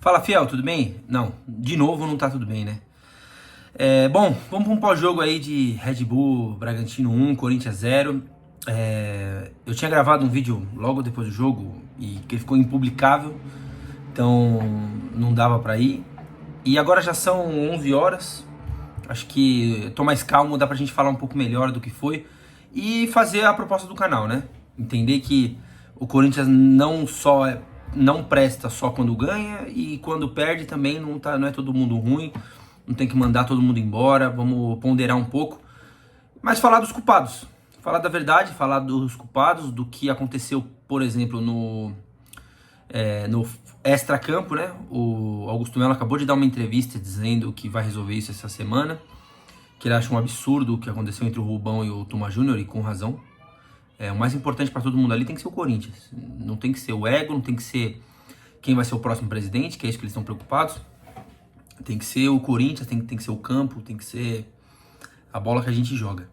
Fala, Fiel, tudo bem? Não, de novo não tá tudo bem, né? Bom, vamos para um pós-jogo aí de Red Bull Bragantino 1, Corinthians 0. Eu tinha gravado um vídeo logo depois do jogo e que ficou impublicável, então não dava pra ir. E agora já são 11 horas, acho que eu tô mais calmo, dá pra gente falar um pouco melhor do que foi e fazer a proposta do canal, né? Entender que o Corinthians não presta só quando ganha e quando perde também não é todo mundo ruim, não tem que mandar todo mundo embora, vamos ponderar um pouco, mas falar dos culpados, falar da verdade, falar dos culpados, do que aconteceu, por exemplo, no extracampo, né? O Augusto Melo acabou de dar uma entrevista dizendo que vai resolver isso essa semana, que ele acha um absurdo o que aconteceu entre o Rubão e o Tuma Júnior, e com razão. O mais importante para todo mundo ali tem que ser o Corinthians. Não tem que ser o ego, não tem que ser quem vai ser o próximo presidente, que é isso que eles estão preocupados. Tem que ser o Corinthians, tem que ser o campo, tem que ser a bola que a gente joga.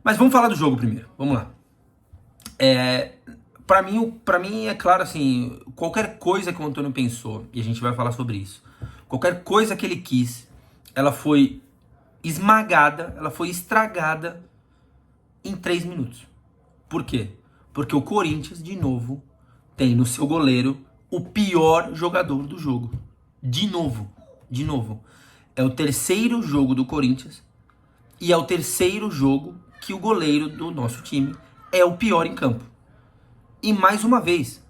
Mas vamos falar do jogo primeiro, vamos lá. Pra mim é claro assim, qualquer coisa que o Antônio pensou, e a gente vai falar sobre isso, qualquer coisa que ele quis, ela foi esmagada, ela foi estragada em 3 minutos. Por quê? Porque o Corinthians, de novo, tem no seu goleiro o pior jogador do jogo. De novo. É o terceiro jogo do Corinthians e é o terceiro jogo que o goleiro do nosso time é o pior em campo. E mais uma vez,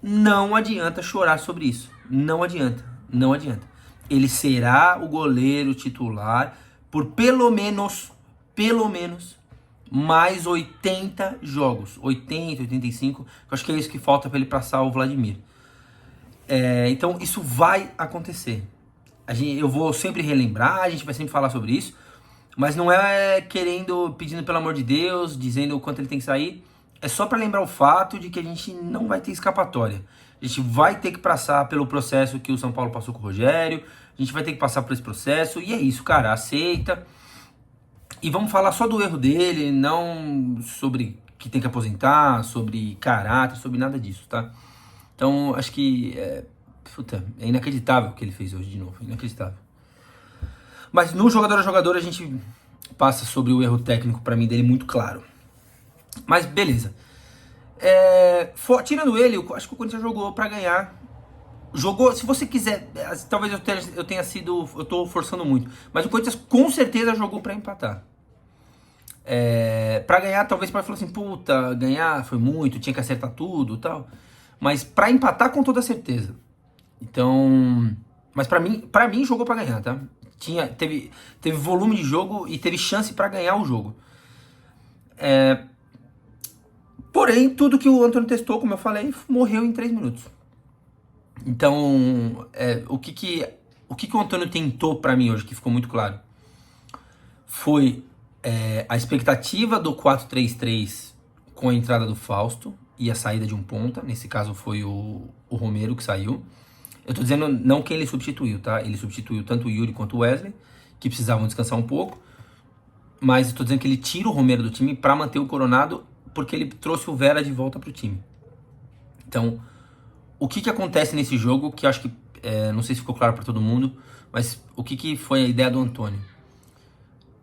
não adianta chorar sobre isso. Não adianta. Ele será o goleiro titular por pelo menos mais 80 jogos, 80, 85, eu acho que é isso que falta para ele passar o Vladimir. Então isso vai acontecer. Eu vou sempre relembrar, a gente vai sempre falar sobre isso, mas não é pedindo pelo amor de Deus, dizendo o quanto ele tem que sair, é só para lembrar o fato de que a gente não vai ter escapatória. A gente vai ter que passar pelo processo que o São Paulo passou com o Rogério, a gente vai ter que passar por esse processo, e é isso, cara, aceita. E vamos falar só do erro dele, não sobre que tem que aposentar, sobre caráter, sobre nada disso, tá? Então, acho que é inacreditável o que ele fez hoje de novo, inacreditável. Mas no jogador a jogador a gente passa sobre o erro técnico, pra mim, dele muito claro. Mas beleza. Tirando ele, eu acho que o Corinthians jogou pra ganhar. Jogou, se você quiser, talvez eu tô forçando muito, mas o Corinthians com certeza jogou pra empatar. Pra ganhar, talvez para falar assim, puta, ganhar foi muito, tinha que acertar tudo e tal, mas pra empatar com toda certeza. Então, mas pra mim jogou pra ganhar, tá? Teve volume de jogo e teve chance pra ganhar o jogo. Porém, tudo que o Antônio testou, como eu falei, morreu em 3 minutos. Então, o que o Antônio tentou pra mim hoje, que ficou muito claro, foi a expectativa do 4-3-3 com a entrada do Fausto e a saída de um ponta. Nesse caso foi o Romero que saiu. Eu tô dizendo não quem ele substituiu, tá? Ele substituiu tanto o Yuri quanto o Wesley, que precisavam descansar um pouco. Mas eu tô dizendo que ele tira o Romero do time pra manter o Coronado, porque ele trouxe o Vera de volta pro time. Então, o que acontece nesse jogo, que eu acho que, não sei se ficou claro para todo mundo, mas o que foi a ideia do Antônio?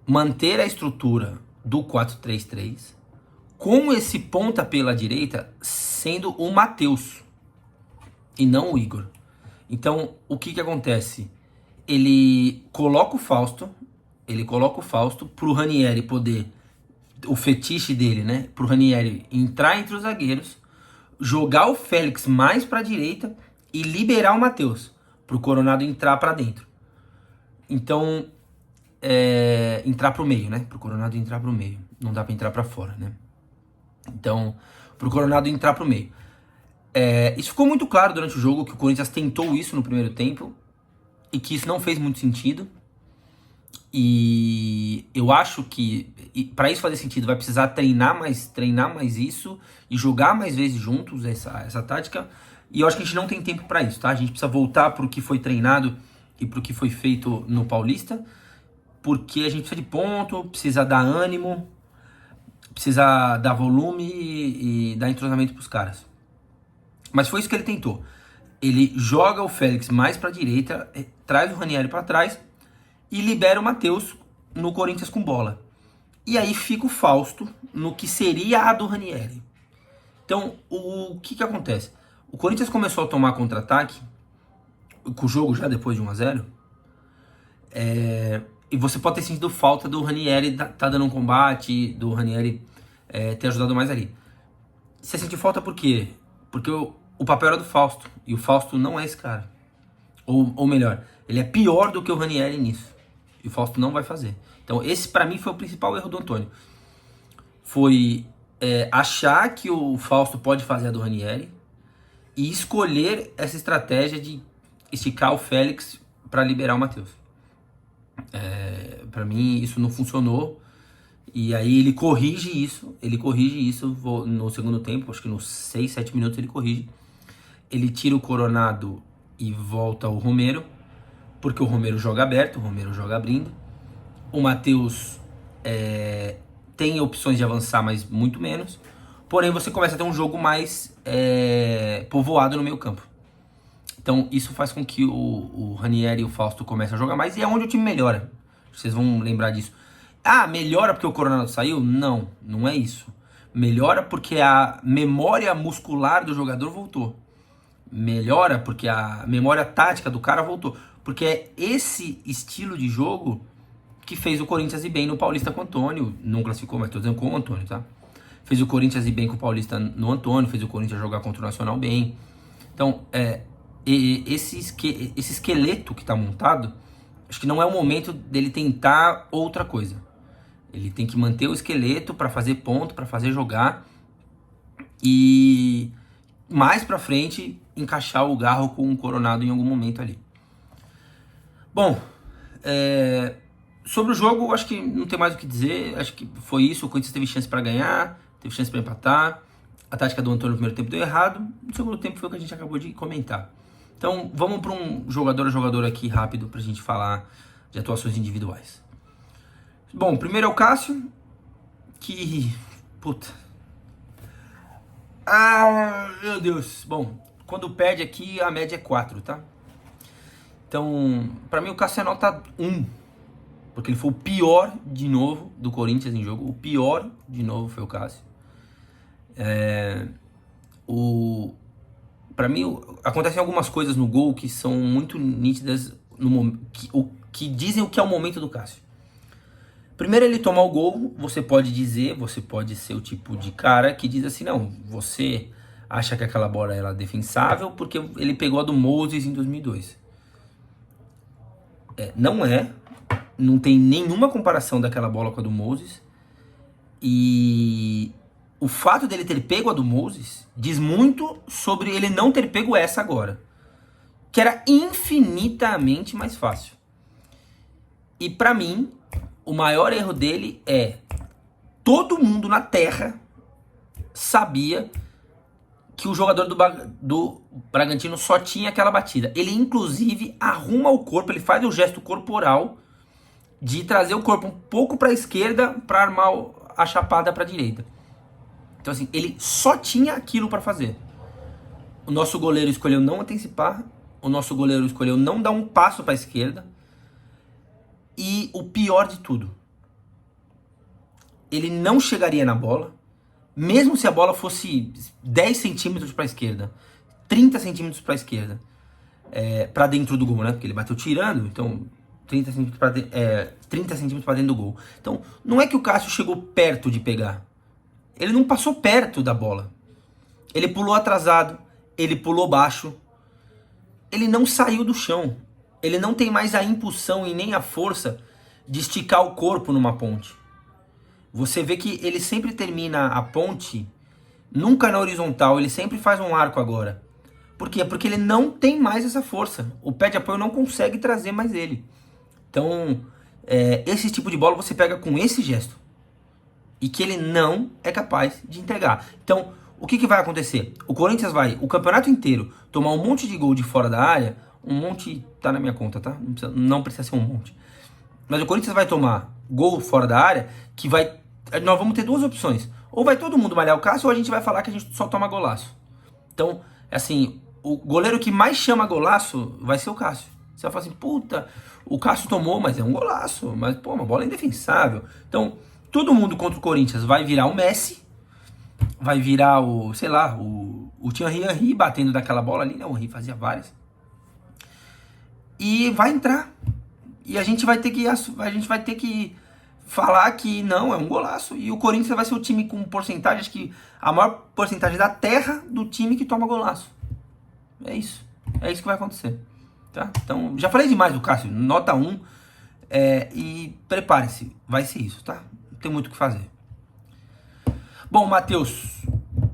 Manter a estrutura do 4-3-3, com esse ponta pela direita sendo o Matheus, e não o Igor. Então, o que acontece? Ele coloca o Fausto pro Ranieri poder, o fetiche dele, né? Pro Ranieri entrar entre os zagueiros, jogar o Félix mais pra direita e liberar o Matheus, pro Coronado entrar pra dentro. Então, entrar pro meio, né? Pro Coronado entrar pro meio. Não dá pra entrar pra fora, né? Então, pro Coronado entrar pro meio. Isso ficou muito claro durante o jogo, que o Corinthians tentou isso no primeiro tempo e que isso não fez muito sentido. E eu acho que para isso fazer sentido vai precisar treinar mais isso e jogar mais vezes juntos essa tática. E eu acho que a gente não tem tempo para isso, tá? A gente precisa voltar pro que foi treinado e pro que foi feito no Paulista, porque a gente precisa de ponto, precisa dar ânimo, precisa dar volume e dar entrosamento pros caras. Mas foi isso que ele tentou. Ele joga o Félix mais para a direita, traz o Ranieri para trás e libera o Matheus no Corinthians com bola. E aí fica o Fausto no que seria a do Ranieri. Então, o que acontece? O Corinthians começou a tomar contra-ataque, com o jogo já depois de 1-0, e você pode ter sentido falta do Ranieri tá dando um combate, do Ranieri ter ajudado mais ali. Você sentiu falta por quê? Porque o papel era do Fausto, e o Fausto não é esse cara. Ou melhor, ele é pior do que o Ranieri nisso. E o Fausto não vai fazer. Então esse pra mim foi o principal erro do Antônio. Foi achar que o Fausto pode fazer a do Ranieri e escolher essa estratégia de esticar o Félix para liberar o Matheus. Para mim isso não funcionou. E aí ele corrige isso no segundo tempo, acho que nos 6, 7 minutos ele corrige. Ele tira o Coronado e volta o Romero, porque o Romero joga aberto, o Romero joga abrindo. O Matheus tem opções de avançar, mas muito menos. Porém, você começa a ter um jogo mais povoado no meio campo. Então, isso faz com que o Ranieri e o Fausto comecem a jogar mais, e é onde o time melhora. Vocês vão lembrar disso. Ah, melhora porque o Coronado saiu? Não, não é isso. Melhora porque a memória muscular do jogador voltou. Melhora porque a memória tática do cara voltou. Porque é esse estilo de jogo que fez o Corinthians ir bem no Paulista com o Antônio. Não classificou, mas tô dizendo com o Antônio, tá? Fez o Corinthians ir bem com o Paulista no Antônio, fez o Corinthians jogar contra o Nacional bem. Então, esse esqueleto que tá montado, acho que não é o momento dele tentar outra coisa. Ele tem que manter o esqueleto para fazer ponto, para fazer jogar. E mais pra frente, encaixar o Garro com o Coronado em algum momento ali. Bom, sobre o jogo, acho que não tem mais o que dizer. Acho que foi isso. O Corinthians teve chance para ganhar, teve chance para empatar. A tática do Antônio no primeiro tempo deu errado. No segundo tempo foi o que a gente acabou de comentar. Então, vamos para um jogador a jogador aqui rápido pra gente falar de atuações individuais. Bom, primeiro é o Cássio, que... Puta. Ah, meu Deus. Bom, quando perde aqui, a média é 4, tá? Então, pra mim o Cássio é nota 1. Porque ele foi o pior de novo do Corinthians em jogo. O pior de novo foi o Cássio. Pra mim, acontecem algumas coisas no gol que são muito nítidas, que dizem o que é o momento do Cássio. Primeiro, ele tomar o gol, você pode ser o tipo de cara que diz assim, não, você acha que aquela bola era defensável porque ele pegou a do Moses em 2002. Não tem nenhuma comparação daquela bola com a do Moses. E o fato dele ter pego a do Moses diz muito sobre ele não ter pego essa agora, que era infinitamente mais fácil. E pra mim, o maior erro dele todo mundo na Terra sabia que o jogador do Bragantino só tinha aquela batida. Ele inclusive arruma o corpo, ele faz o gesto corporal de trazer o corpo um pouco para a esquerda para armar a chapada para a direita. Então assim, ele só tinha aquilo para fazer. O nosso goleiro escolheu não antecipar, o nosso goleiro escolheu não dar um passo para a esquerda. E o pior de tudo, ele não chegaria na bola, mesmo se a bola fosse 10 centímetros para a esquerda, 30 centímetros para a esquerda, para dentro do gol, né? Porque ele bateu tirando, então 30 centímetros para dentro do gol. Então, não é que o Cássio chegou perto de pegar. Ele não passou perto da bola. Ele pulou atrasado, ele pulou baixo. Ele não saiu do chão. Ele não tem mais a impulsão e nem a força de esticar o corpo numa ponte. Você vê que ele sempre termina a ponte, nunca na horizontal, ele sempre faz um arco agora. Por quê? Porque ele não tem mais essa força. O pé de apoio não consegue trazer mais ele. Então, esse tipo de bola você pega com esse gesto. E que ele não é capaz de entregar. Então, o que vai acontecer? O Corinthians vai, o campeonato inteiro, tomar um monte de gol de fora da área. Um monte tá na minha conta, tá? Não precisa ser um monte. Mas o Corinthians vai tomar gol fora da área, que vai... Nós vamos ter duas opções. Ou vai todo mundo malhar o Cássio, ou a gente vai falar que a gente só toma golaço. Então, assim, o goleiro que mais chama golaço vai ser o Cássio. Você vai falar assim, puta, o Cássio tomou, mas é um golaço. Mas, pô, uma bola indefensável. Então, todo mundo contra o Corinthians vai virar o Messi, vai virar o, sei lá, o Thierry Henry batendo daquela bola ali, né? O Henry fazia várias. E vai entrar. E a gente vai ter que falar que não, é um golaço. E o Corinthians vai ser o time com porcentagem, acho que a maior porcentagem da terra do time que toma golaço. É isso. É isso que vai acontecer. Tá? Então, já falei demais do Cássio, nota 1. E prepare-se, vai ser isso, tá? Não tem muito o que fazer. Bom,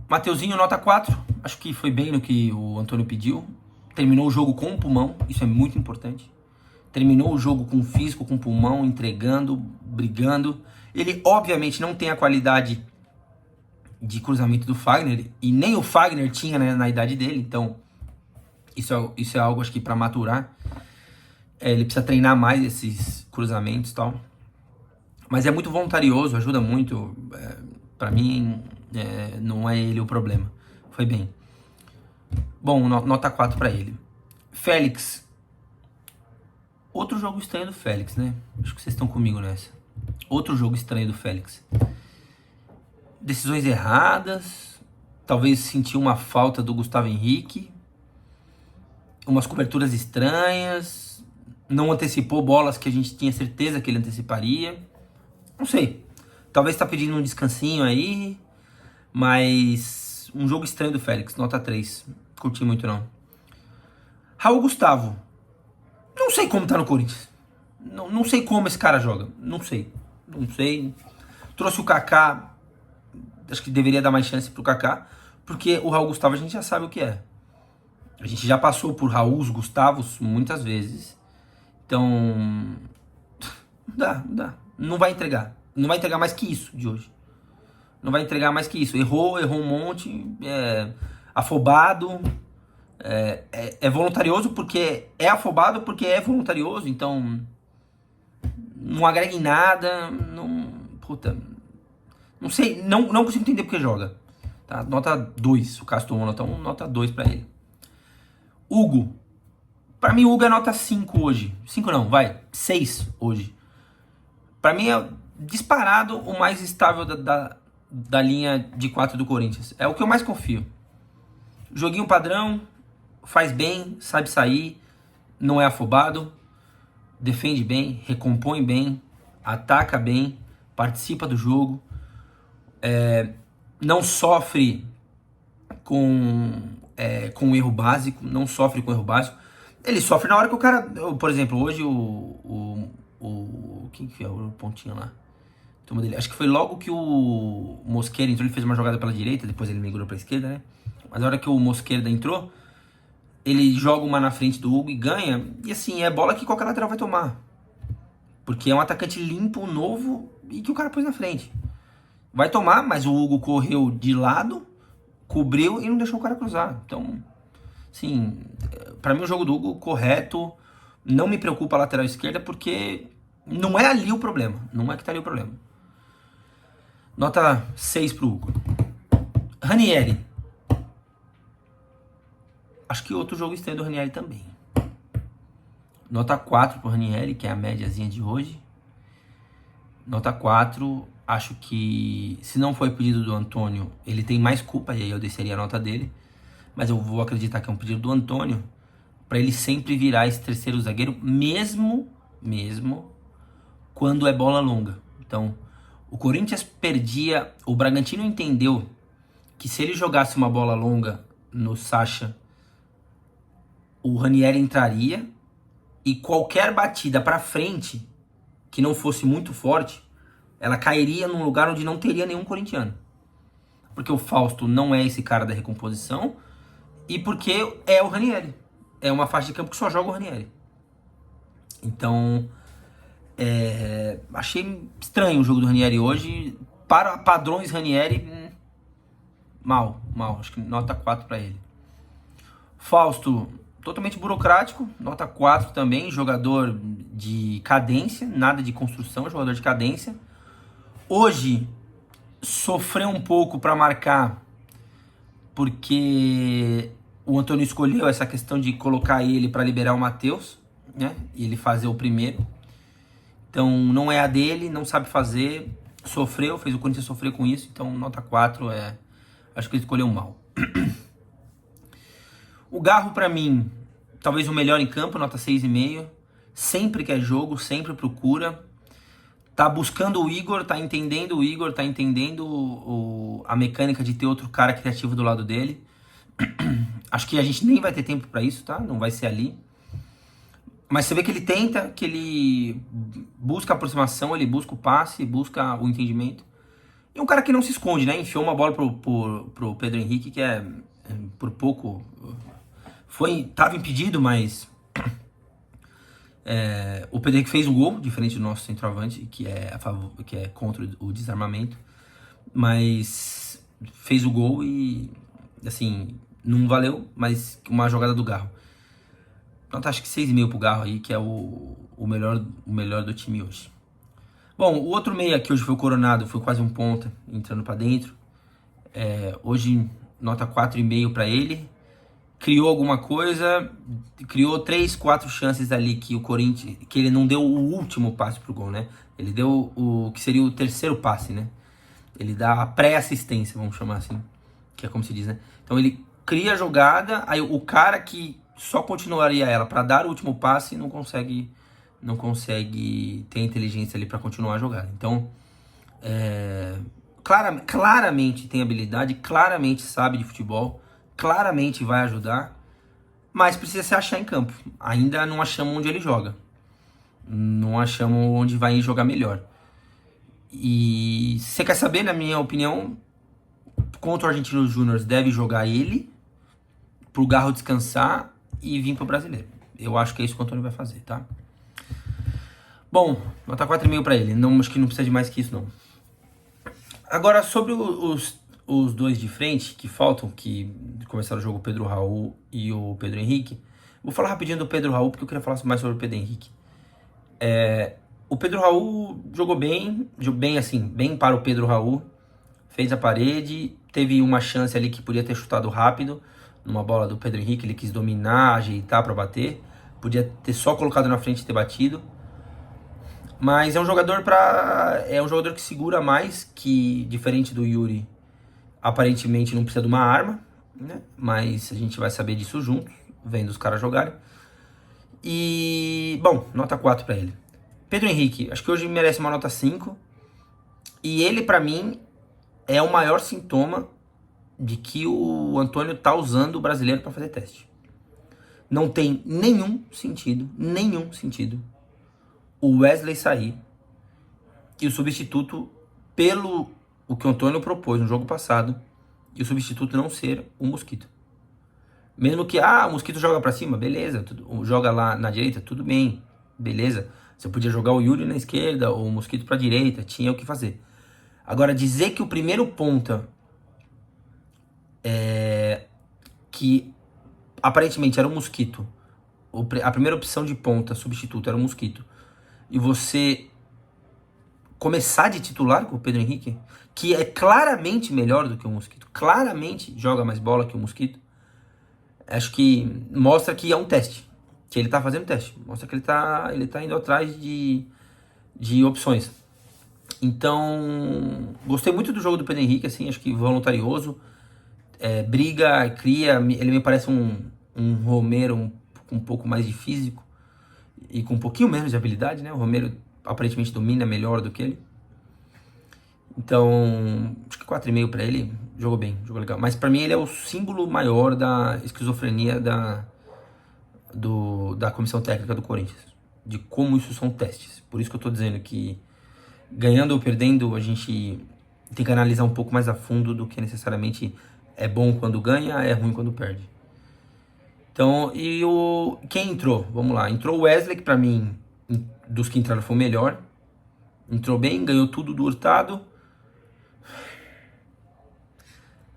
Mateuzinho, nota 4. Acho que foi bem no que o Antônio pediu. Terminou o jogo com o pulmão, isso é muito importante. Terminou o jogo com físico, com pulmão, entregando, brigando. Ele, obviamente, não tem a qualidade de cruzamento do Fagner, e nem o Fagner tinha, né, na idade dele, então isso é algo, acho que, para maturar. Ele precisa treinar mais esses cruzamentos e tal. Mas é muito voluntarioso, ajuda muito. Para mim, não é ele o problema. Foi bem. Bom, nota 4 para ele. Félix. Outro jogo estranho do Félix, né? Acho que vocês estão comigo nessa. Outro jogo estranho do Félix. Decisões erradas. Talvez sentiu uma falta do Gustavo Henrique. Umas coberturas estranhas. Não antecipou bolas que a gente tinha certeza que ele anteciparia. Não sei. Talvez tá pedindo um descansinho aí. Mas um jogo estranho do Félix. Nota 3. Curti muito não. Raul Gustavo. Não sei como tá no Corinthians. Não sei como esse cara joga. Não sei. Trouxe o Kaká. Acho que deveria dar mais chance pro Kaká. Porque o Raul Gustavo a gente já sabe o que é. A gente já passou por Raul Gustavos muitas vezes. Então... Não dá. Não vai entregar. Não vai entregar mais que isso de hoje. Não vai entregar mais que isso. Errou um monte. Afobado. É voluntarioso porque é afobado, porque é voluntarioso. Então, não agrega em nada. Não sei, não consigo entender porque joga. Tá? Nota 2. O Cássio tomou nota 1, nota 2 pra ele. Hugo. Pra mim, o Hugo é nota 5 hoje. 5 não, vai. 6 hoje. Pra mim, é disparado o mais estável da linha de 4 do Corinthians. É o que eu mais confio. Joguinho padrão. Faz bem, sabe sair, não é afobado, defende bem, recompõe bem, ataca bem, participa do jogo, não sofre com erro básico, Ele sofre na hora que o cara, por exemplo, hoje quem que é o pontinho lá? Acho que foi logo que o Mosquera entrou, ele fez uma jogada pela direita, depois ele migrou pra esquerda, né? Mas na hora que o Mosquera entrou, ele joga uma na frente do Hugo e ganha. E assim, é bola que qualquer lateral vai tomar. Porque é um atacante limpo, novo e que o cara pôs na frente. Vai tomar, mas o Hugo correu de lado, cobriu e não deixou o cara cruzar. Então, assim, pra mim o jogo do Hugo correto. Não me preocupa a lateral esquerda porque não é ali o problema. Não é que tá ali o problema. Nota 6 pro Hugo. Ranieri. Acho que outro jogo estranho do Ranieri também. Nota 4 pro Ranieri, que é a médiazinha de hoje. Nota 4. Acho que se não foi pedido do Antônio, ele tem mais culpa, e aí eu desceria a nota dele. Mas eu vou acreditar que é um pedido do Antônio, para ele sempre virar esse terceiro zagueiro, mesmo quando é bola longa. Então, o Corinthians perdia, o Bragantino entendeu que se ele jogasse uma bola longa no Sacha, o Ranieri entraria e qualquer batida para frente que não fosse muito forte, ela cairia num lugar onde não teria nenhum corintiano. Porque o Fausto não é esse cara da recomposição e porque é o Ranieri. É uma faixa de campo que só joga o Ranieri. Então, achei estranho o jogo do Ranieri hoje. Para padrões Ranieri, mal. Acho que nota 4 para ele. Fausto, totalmente burocrático, nota 4 também, jogador de cadência, nada de construção, jogador de cadência. Hoje, sofreu um pouco para marcar, porque o Antônio escolheu essa questão de colocar ele para liberar o Matheus, né? E ele fazer o primeiro. Então não é a dele, não sabe fazer, sofreu, fez o Corinthians sofrer com isso, então nota 4 acho que ele escolheu mal. O Garro pra mim, talvez o melhor em campo, nota 6,5. Sempre quer jogo, sempre procura. Tá buscando o Igor, tá entendendo o Igor, tá entendendo a mecânica de ter outro cara criativo do lado dele. Acho que a gente nem vai ter tempo pra isso, tá? Não vai ser ali. Mas você vê que ele tenta, que ele busca a aproximação, ele busca o passe, busca o entendimento. E um cara que não se esconde, né? Enfiou uma bola pro Pedro Henrique, que por pouco tava impedido, mas o Pedro Henrique fez um gol, diferente do nosso centroavante, que é contra o desarmamento. Mas fez o gol e, assim, não valeu, mas uma jogada do Garro. Então acho que 6,5 pro Garro aí, que é o melhor do time hoje. Bom, o outro meia que hoje foi o Coronado, foi quase um ponta, entrando pra dentro. Hoje, nota 4,5 pra ele. Criou alguma coisa, criou 3, 4 chances ali que o Corinthians, que ele não deu o último passe pro gol, né? Ele deu o que seria o terceiro passe, né? Ele dá a pré-assistência, vamos chamar assim, que é como se diz, né? Então ele cria a jogada, aí o cara que só continuaria ela para dar o último passe não consegue ter inteligência ali para continuar a jogada. Então, claramente tem habilidade, claramente sabe de futebol, claramente vai ajudar, mas precisa se achar em campo. Ainda não achamos onde ele joga. Não achamos onde vai jogar melhor. E se você quer saber, na minha opinião, contra o Argentinos Júnior deve jogar ele, pro Garro descansar e vir pro Brasileiro. Eu acho que é isso que o Antônio vai fazer, tá? Bom, nota 4,5 pra ele. Não, acho que não precisa de mais que isso, não. Agora, sobre os dois de frente que faltam, que começaram o jogo, o Pedro Raul e o Pedro Henrique. Vou falar rapidinho do Pedro Raul, porque eu queria falar mais sobre o Pedro Henrique. O Pedro Raul jogou bem assim, bem para o Pedro Raul. Fez a parede, teve uma chance ali que podia ter chutado rápido, numa bola do Pedro Henrique, ele quis dominar, ajeitar para bater. Podia ter só colocado na frente e ter batido. Mas é um jogador que segura mais, que diferente do Yuri, aparentemente não precisa de uma arma, né? Mas a gente vai saber disso juntos, vendo os caras jogarem. E, bom, nota 4 pra ele. Pedro Henrique, acho que hoje merece uma nota 5. E ele, pra mim, é o maior sintoma de que o Antônio tá usando o brasileiro pra fazer teste. Não tem nenhum sentido o Wesley sair e o substituto, pelo o que o Antônio propôs no jogo passado, e o substituto não ser o Mosquito. Mesmo que, o Mosquito joga pra cima, beleza, joga lá na direita, tudo bem, beleza. Você podia jogar o Yuri na esquerda ou o Mosquito pra direita, tinha o que fazer. Agora, dizer que o primeiro ponta, que aparentemente era o Mosquito, a primeira opção de ponta, substituto, era o Mosquito, e você começar de titular com o Pedro Henrique, que é claramente melhor do que o Mosquito, claramente joga mais bola que o Mosquito, acho que mostra que é um teste, que ele tá fazendo teste, mostra que ele tá indo atrás de opções. Então, gostei muito do jogo do Pedro Henrique, assim, acho que voluntarioso, briga, cria, ele me parece um Romero um pouco mais de físico e com um pouquinho menos de habilidade, né? O Romero aparentemente domina melhor do que ele. Então, acho que 4,5 pra ele, jogou bem, jogou legal. Mas pra mim ele é o símbolo maior da esquizofrenia da comissão técnica do Corinthians. De como isso são testes. Por isso que eu tô dizendo que ganhando ou perdendo, a gente tem que analisar um pouco mais a fundo do que necessariamente é bom quando ganha, é ruim quando perde. Então, quem entrou? Vamos lá. Entrou o Wesley, que pra mim, dos que entraram, foi o melhor. Entrou bem, ganhou tudo do Hurtado.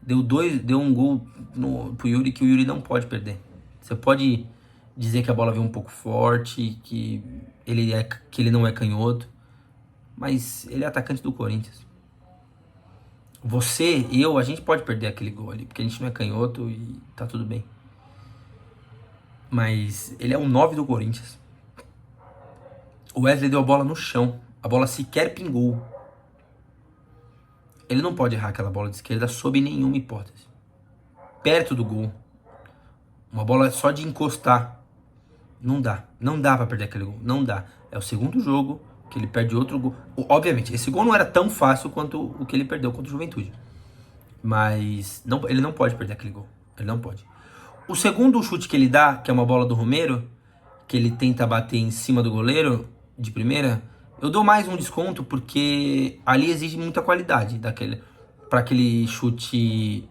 Deu um gol pro Yuri que o Yuri não pode perder. Você pode dizer que a bola veio um pouco forte, que ele não é canhoto, mas ele é atacante do Corinthians. A gente pode perder aquele gol ali, porque a gente não é canhoto e tá tudo bem. Mas ele é o 9 do Corinthians. O Wesley deu a bola no chão. A bola sequer pingou. Ele não pode errar aquela bola de esquerda sob nenhuma hipótese. Perto do gol. Uma bola só de encostar. Não dá. Não dá pra perder aquele gol. Não dá. É o segundo jogo que ele perde outro gol. Obviamente, esse gol não era tão fácil quanto o que ele perdeu contra o Juventude. Mas não, ele não pode perder aquele gol. Ele não pode. O segundo chute que ele dá, que é uma bola do Romero, que ele tenta bater em cima do goleiro de primeira, eu dou mais um desconto porque ali exige muita qualidade para aquele chute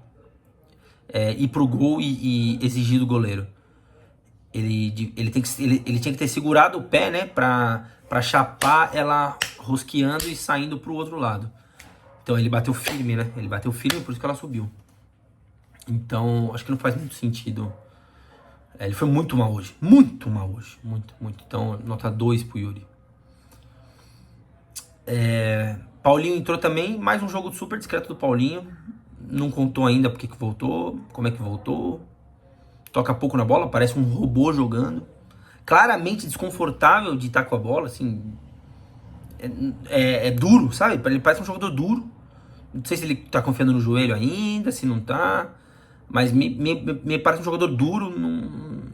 ir pro gol e exigir do goleiro. Ele tinha que ter segurado o pé, né, pra chapar ela rosqueando e saindo pro outro lado. Então ele bateu firme, né? Ele bateu firme, por isso que ela subiu. Então, acho que não faz muito sentido. Ele foi muito mal hoje. Muito mal hoje. Muito, muito. Então, nota 2 pro Yuri. Paulinho entrou também. Mais um jogo super discreto do Paulinho. Não contou ainda porque que voltou. Como é que voltou. Toca pouco na bola. Parece um robô jogando. Claramente desconfortável de estar com a bola. Assim, é duro, sabe? Ele parece um jogador duro. Não sei se ele tá confiando no joelho ainda, se não tá. Mas me parece um jogador duro. Não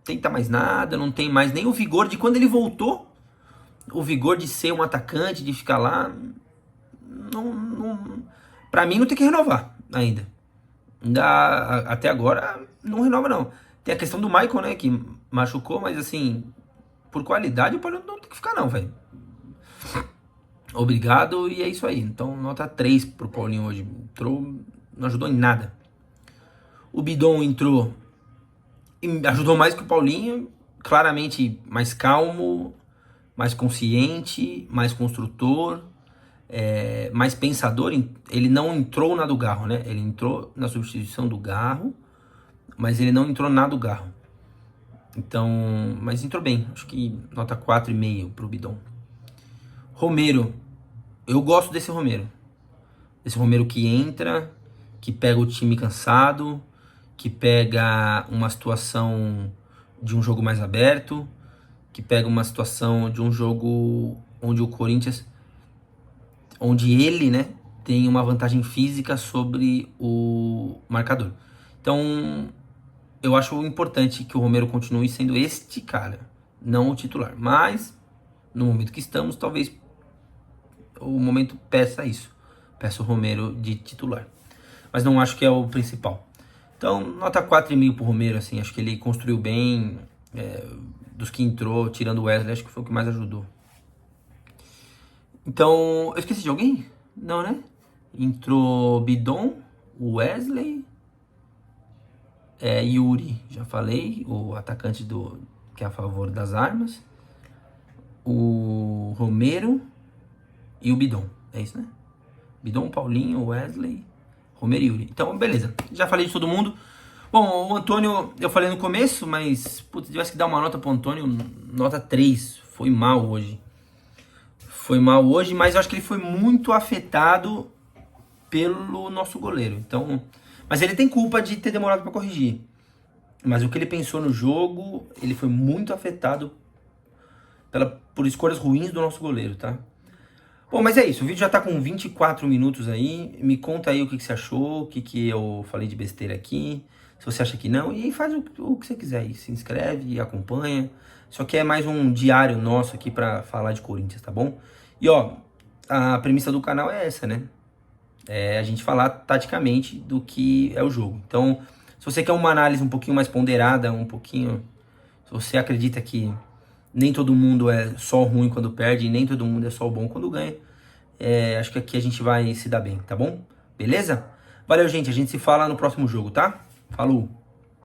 tenta mais nada. Não tem mais nem o vigor de quando ele voltou. O vigor de ser um atacante, de ficar lá. Pra mim não tem que renovar ainda. Até agora não renova não. Tem a questão do Michael, né, que machucou, mas assim, por qualidade o Paulinho não tem que ficar não, velho. Obrigado e é isso aí. Então nota 3 pro Paulinho hoje. Entrou, não ajudou em nada. O Bidon entrou e ajudou mais que o Paulinho. Claramente mais calmo, mais consciente, mais construtor, mais pensador. Ele não entrou na do Garro, né? Ele entrou na substituição do Garro, mas ele não entrou na do Garro. Então, mas entrou bem. Acho que nota 4,5 pro Bidon. Romero. Eu gosto desse Romero. Esse Romero que entra, que pega o time cansado, que pega uma situação de um jogo mais aberto, que pega uma situação de um jogo onde o Corinthians, onde ele, né, tem uma vantagem física sobre o marcador. Então, eu acho importante que o Romero continue sendo este cara, não o titular. Mas, no momento que estamos, talvez o momento peça isso. Peça o Romero de titular. Mas não acho que é o principal. Então, nota 4,5 pro Romero, assim, acho que ele construiu bem. Dos que entrou, tirando o Wesley, acho que foi o que mais ajudou. Então, eu esqueci de alguém? Não, né? Entrou Bidon, Wesley, Yuri, já falei, o atacante que é a favor das armas, o Romero e o Bidon, é isso, né? Bidon, Paulinho, Wesley, Romero e Yuri. Então, beleza, já falei de todo mundo. Bom, o Antônio, eu falei no começo, mas, putz, tivesse que dar uma nota pro Antônio, nota 3, foi mal hoje. Foi mal hoje, mas eu acho que ele foi muito afetado pelo nosso goleiro. Então, mas ele tem culpa de ter demorado para corrigir. Mas o que ele pensou no jogo, ele foi muito afetado por escolhas ruins do nosso goleiro, tá? Bom, mas é isso. O vídeo já tá com 24 minutos aí. Me conta aí o que você achou, o que eu falei de besteira aqui. Se você acha que não, e faz o que você quiser aí. Se inscreve e acompanha. Isso aqui é mais um diário nosso aqui pra falar de Corinthians, tá bom? E ó, a premissa do canal é essa, né? É a gente falar taticamente do que é o jogo. Então, se você quer uma análise um pouquinho mais ponderada, um pouquinho... Se você acredita que nem todo mundo é só ruim quando perde, e nem todo mundo é só bom quando ganha, acho que aqui a gente vai se dar bem, tá bom? Beleza? Valeu, gente. A gente se fala no próximo jogo, tá? Falou!